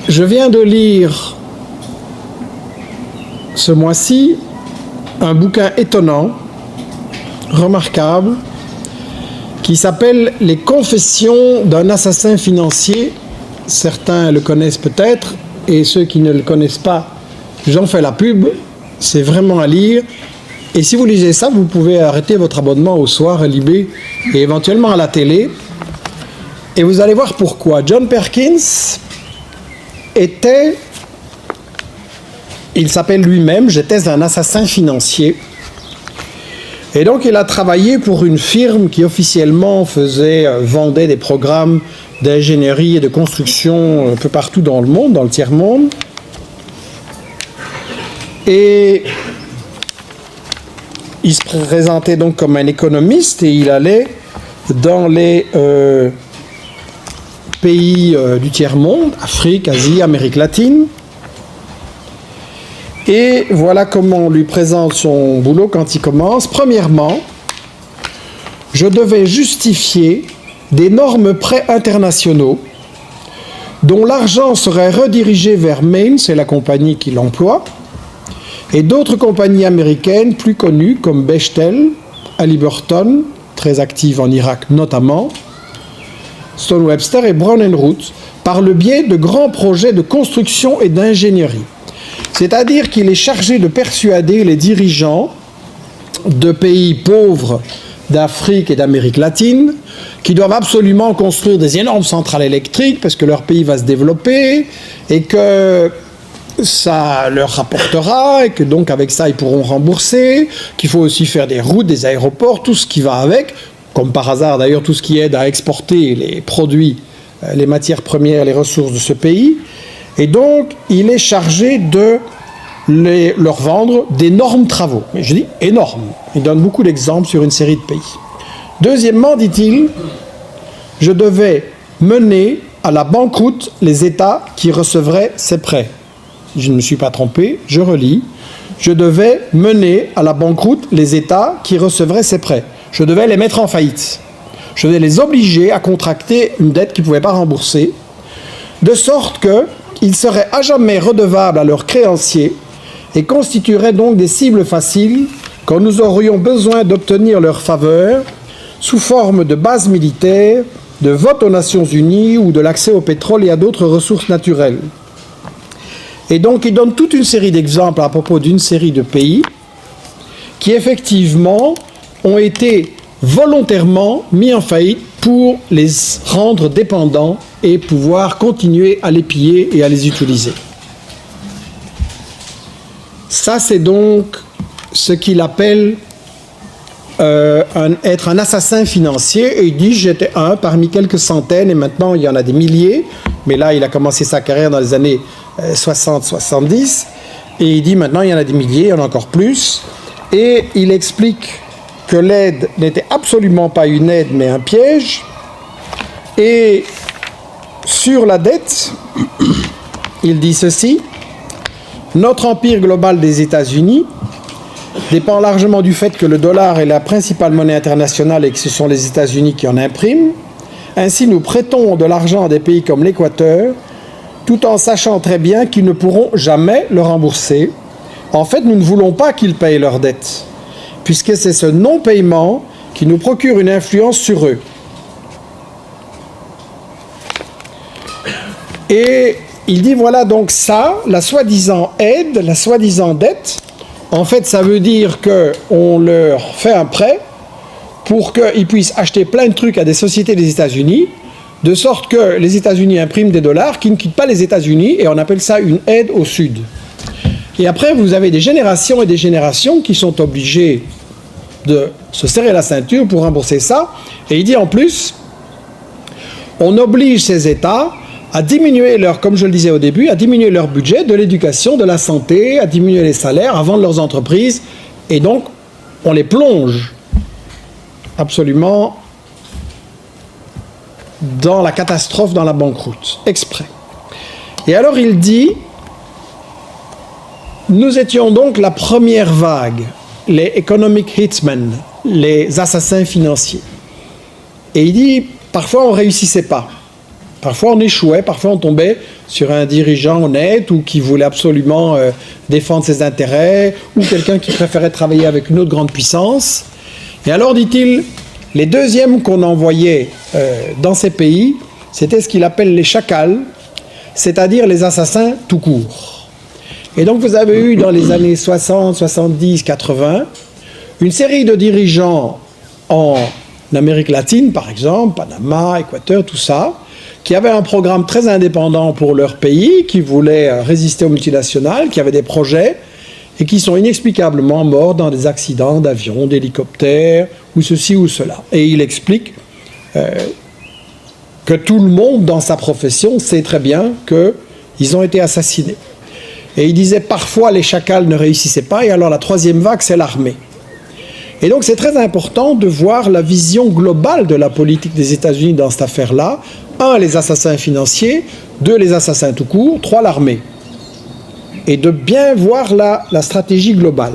Je viens de lire ce mois-ci un bouquin étonnant, remarquable, qui s'appelle « Les confessions d'un assassin financier ». Certains le connaissent peut-être, et ceux qui ne le connaissent pas, j'en fais la pub, c'est vraiment à lire. Et si vous lisez ça, vous pouvez arrêter votre abonnement au soir à Libé et éventuellement à la télé. Et vous allez voir pourquoi. John Perkins il s'appelle lui-même « J'étais un assassin financier ». Et donc il a travaillé pour une firme qui officiellement vendait des programmes d'ingénierie et de construction un peu partout dans le monde, dans le tiers-monde. Et il se présentait donc comme un économiste et il allait dans les pays du tiers-monde, Afrique, Asie, Amérique latine. Et voilà comment on lui présente son boulot quand il commence. Premièrement, je devais justifier d'énormes prêts internationaux dont l'argent serait redirigé vers Main, c'est la compagnie qui l'emploie, et d'autres compagnies américaines plus connues comme Bechtel, Halliburton, très active en Irak notamment, Stone Webster et Brown & Root, par le biais de grands projets de construction et d'ingénierie. C'est-à-dire qu'il est chargé de persuader les dirigeants de pays pauvres d'Afrique et d'Amérique latine qui doivent absolument construire des énormes centrales électriques parce que leur pays va se développer et que ça leur rapportera et que donc avec ça ils pourront rembourser, qu'il faut aussi faire des routes, des aéroports, tout ce qui va avec, comme par hasard d'ailleurs tout ce qui aide à exporter les produits, les matières premières, les ressources de ce pays. Et donc, il est chargé de leur vendre d'énormes travaux. Mais je dis énormes. Il donne beaucoup d'exemples sur une série de pays. Deuxièmement, dit-il, je devais mener à la banqueroute les États qui recevraient ces prêts. Je ne me suis pas trompé, je relis. Je devais mener à la banqueroute les États qui recevraient ces prêts. Je devais les mettre en faillite. Je devais les obliger à contracter une dette qu'ils ne pouvaient pas rembourser, de sorte qu'ils seraient à jamais redevables à leurs créanciers et constitueraient donc des cibles faciles quand nous aurions besoin d'obtenir leur faveur sous forme de bases militaires, de vote aux Nations Unies ou de l'accès au pétrole et à d'autres ressources naturelles. Et donc il donne toute une série d'exemples à propos d'une série de pays qui effectivement ont été volontairement mis en faillite pour les rendre dépendants et pouvoir continuer à les piller et à les utiliser. Ça, c'est donc ce qu'il appelle être un assassin financier. Et il dit, j'étais un parmi quelques centaines, et maintenant il y en a des milliers. Mais là, il a commencé sa carrière dans les années 60-70. Et il dit, maintenant il y en a des milliers, il y en a encore plus. Et il explique que l'aide n'était absolument pas une aide, mais un piège. Et sur la dette, il dit ceci: notre empire global des États-Unis dépend largement du fait que le dollar est la principale monnaie internationale et que ce sont les États-Unis qui en impriment. Ainsi, nous prêtons de l'argent à des pays comme l'Équateur, tout en sachant très bien qu'ils ne pourront jamais le rembourser. En fait, nous ne voulons pas qu'ils payent leurs dettes, puisque c'est ce non-paiement qui nous procure une influence sur eux. Et il dit, voilà donc ça, la soi-disant aide, la soi-disant dette, en fait ça veut dire qu'on leur fait un prêt pour qu'ils puissent acheter plein de trucs à des sociétés des États-Unis, de sorte que les États-Unis impriment des dollars qui ne quittent pas les États-Unis, et on appelle ça une aide au Sud. Et après, vous avez des générations et des générations qui sont obligées de se serrer la ceinture pour rembourser ça. Et il dit en plus, on oblige ces États à diminuer comme je le disais au début, à diminuer leur budget de l'éducation, de la santé, à diminuer les salaires, à vendre leurs entreprises. Et donc, on les plonge absolument dans la catastrophe, dans la banqueroute, exprès. Et alors il dit, nous étions donc la première vague, les economic hitmen, les assassins financiers. Et il dit, parfois on ne réussissait pas. Parfois on échouait, parfois on tombait sur un dirigeant honnête ou qui voulait absolument défendre ses intérêts, ou quelqu'un qui préférait travailler avec une autre grande puissance. Et alors, dit-il, les deuxièmes qu'on envoyait dans ces pays, c'était ce qu'il appelle les chacals, c'est-à-dire les assassins tout court. Et donc vous avez eu dans les années 60, 70, 80, une série de dirigeants en Amérique latine, par exemple, Panama, Équateur, tout ça, qui avaient un programme très indépendant pour leur pays, qui voulaient résister aux multinationales, qui avaient des projets, et qui sont inexplicablement morts dans des accidents d'avions, d'hélicoptères, ou ceci ou cela. Et il explique que tout le monde dans sa profession sait très bien qu'ils ont été assassinés. Et il disait parfois les chacals ne réussissaient pas, et alors la troisième vague, c'est l'armée. Et donc c'est très important de voir la vision globale de la politique des États-Unis dans cette affaire-là. 1, les assassins financiers, 2, les assassins tout court, 3, l'armée. Et de bien voir la stratégie globale.